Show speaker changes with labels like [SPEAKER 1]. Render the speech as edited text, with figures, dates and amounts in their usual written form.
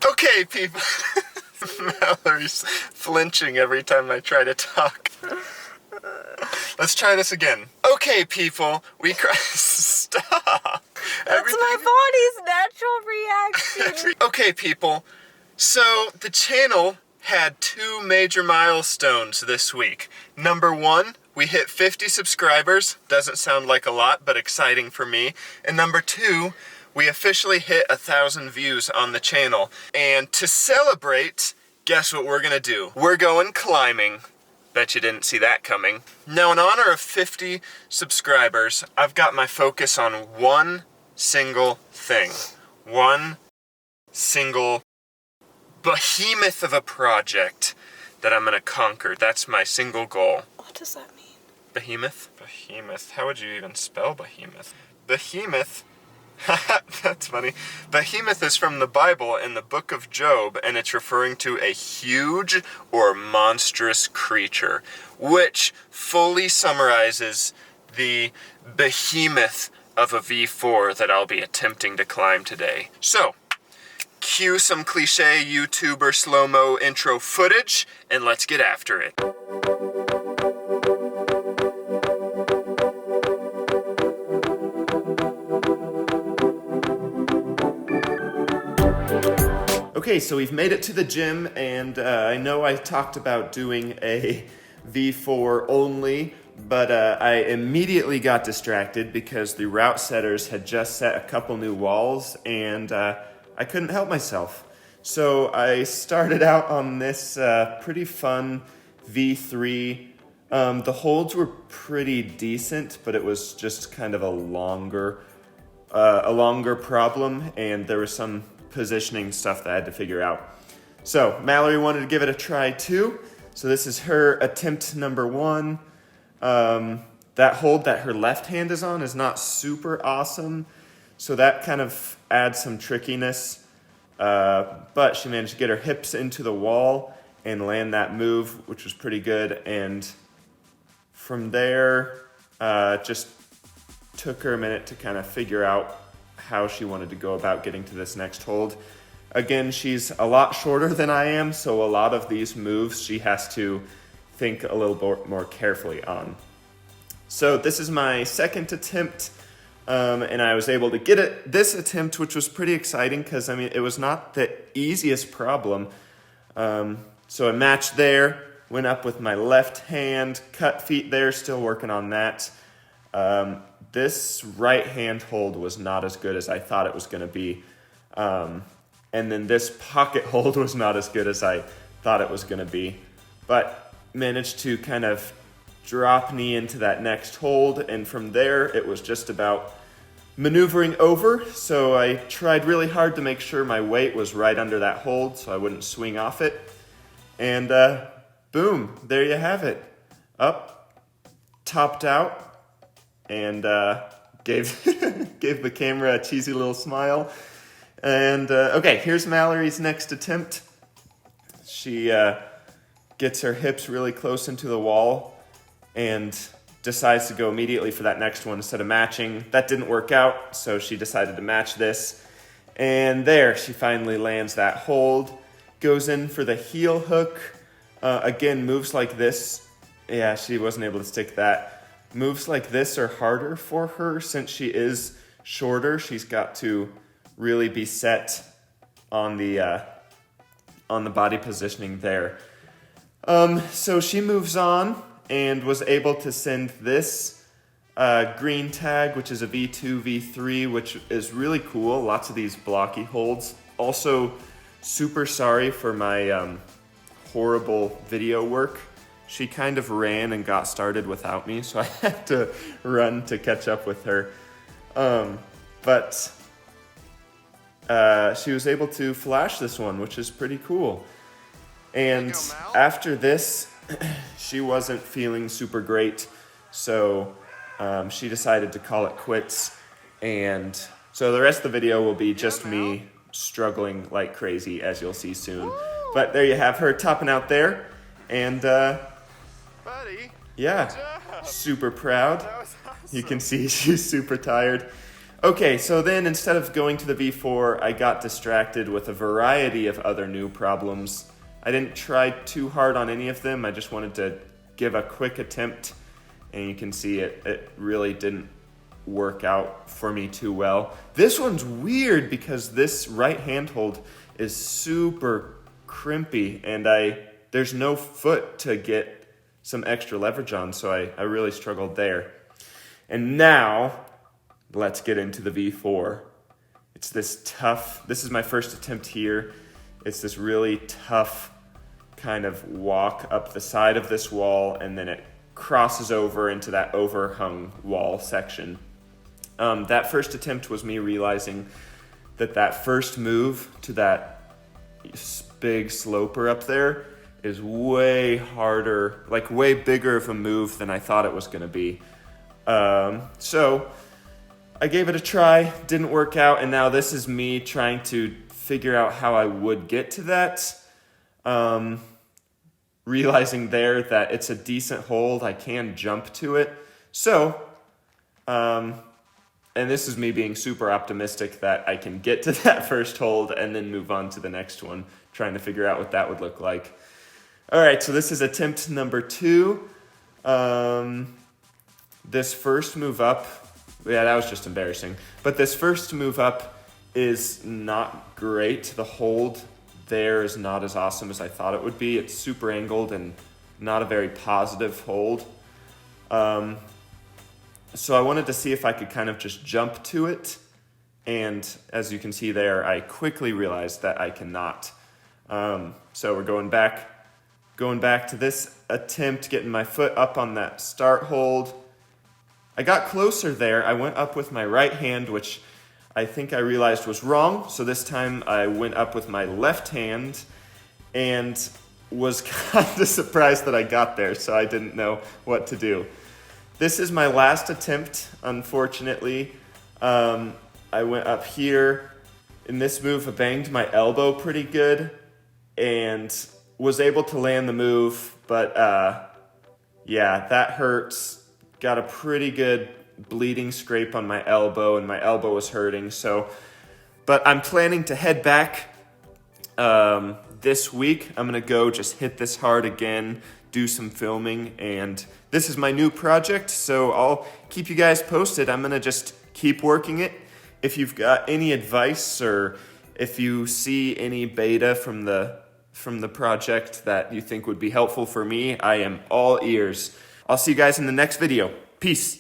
[SPEAKER 1] Okay, people. Mallory's flinching every time I try to talk. Let's try this again. Okay, people, Stop.
[SPEAKER 2] That's my body's natural reaction.
[SPEAKER 1] Okay, people, so the channel had 2 major milestones this week. Number 1, we hit 50 subscribers. Doesn't sound like a lot, but exciting for me. And number 2, we officially hit 1,000 views on the channel. And to celebrate, guess what we're gonna do? We're going climbing. Bet you didn't see that coming. Now, in honor of 50 subscribers, I've got my focus on one single thing. One single behemoth of a project that I'm gonna conquer. That's my single goal.
[SPEAKER 2] What does that mean?
[SPEAKER 1] Behemoth? Behemoth. How would you even spell behemoth? Behemoth. That's funny. Behemoth is from the Bible in the book of Job, and it's referring to a huge or monstrous creature, which fully summarizes the behemoth of a V4 that I'll be attempting to climb today. So, cue some cliche YouTuber slow-mo intro footage, and let's get after it. Okay, so we've made it to the gym, and I know I talked about doing a V4 only, but I immediately got distracted because the route setters had just set a couple new walls, and I couldn't help myself. So I started out on this pretty fun V3. The holds were pretty decent, but it was just kind of a longer problem, and there was some positioning stuff that I had to figure out. So Mallory wanted to give it a try too. So this is her attempt number 1. That hold that her left hand is on is not super awesome. So that kind of adds some trickiness. But she managed to get her hips into the wall and land that move, which was pretty good. And from there, just took her a minute to kind of figure out how she wanted to go about getting to this next hold. Again, she's a lot shorter than I am, so a lot of these moves she has to think a little more carefully on. So this is my second attempt, and I was able to get it this attempt, which was pretty exciting because, I mean, it was not the easiest problem. So I matched there, went up with my left hand, cut feet there, still working on that. This right hand hold was not as good as I thought it was going to be. And then this pocket hold was not as good as I thought it was going to be. But managed to kind of drop knee into that next hold. And from there, it was just about maneuvering over. So I tried really hard to make sure my weight was right under that hold so I wouldn't swing off it. And boom, there you have it. Up, topped out. And gave the camera a cheesy little smile. And okay, here's Mallory's next attempt. She gets her hips really close into the wall and decides to go immediately for that next one instead of matching. That didn't work out, so she decided to match this. And there, she finally lands that hold. Goes in for the heel hook. Again, moves like this. Yeah, she wasn't able to stick that. Moves like this are harder for her since she is shorter. She's got to really be set on the body positioning there. So she moves on and was able to send this green tag, which is a V2, V3, which is really cool. Lots of these blocky holds. Also, super sorry for my horrible video work. She kind of ran and got started without me, so I had to run to catch up with her. But she was able to flash this one, which is pretty cool. And after this, she wasn't feeling super great, so she decided to call it quits. And so the rest of the video will be just me struggling like crazy, as you'll see soon. But there you have her topping out there. And Buddy, yeah, super proud. that was awesome. You can see she's super tired. Okay, so then instead of going to the V4, I got distracted with a variety of other new problems. I didn't try too hard on any of them. I just wanted to give a quick attempt, and you can see it really didn't work out for me too well. This one's weird because this right handhold is super crimpy, and there's no foot to get some extra leverage on, so I really struggled there. And now, let's get into the V4. It's this is my first attempt here. It's this really tough kind of walk up the side of this wall, and then it crosses over into that overhung wall section. That first attempt was me realizing that first move to that big sloper up there is way harder, like way bigger of a move than I thought it was going to be. So I gave it a try, didn't work out, and now this is me trying to figure out how I would get to that. Realizing there that it's a decent hold, I can jump to it. So, and this is me being super optimistic that I can get to that first hold and then move on to the next one, trying to figure out what that would look like. All right, so this is attempt number 2. This first move up, yeah, that was just embarrassing. But this first move up is not great. The hold there is not as awesome as I thought it would be. It's super angled and not a very positive hold. So I wanted to see if I could kind of just jump to it. And as you can see there, I quickly realized that I cannot. So we're going back to this attempt, getting my foot up on that start hold. I got closer there. I went up with my right hand, which I think I realized was wrong. So this time I went up with my left hand and was kind of surprised that I got there, so I didn't know what to do. This is my last attempt, unfortunately. I went up here. In this move, I banged my elbow pretty good and was able to land the move, but yeah, that hurts. Got a pretty good bleeding scrape on my elbow, and my elbow was hurting. But I'm planning to head back this week. I'm gonna go just hit this hard again, do some filming, and this is my new project, so I'll keep you guys posted. I'm gonna just keep working it. If you've got any advice or if you see any beta from the project that you think would be helpful for me, I am all ears. I'll see you guys in the next video. Peace.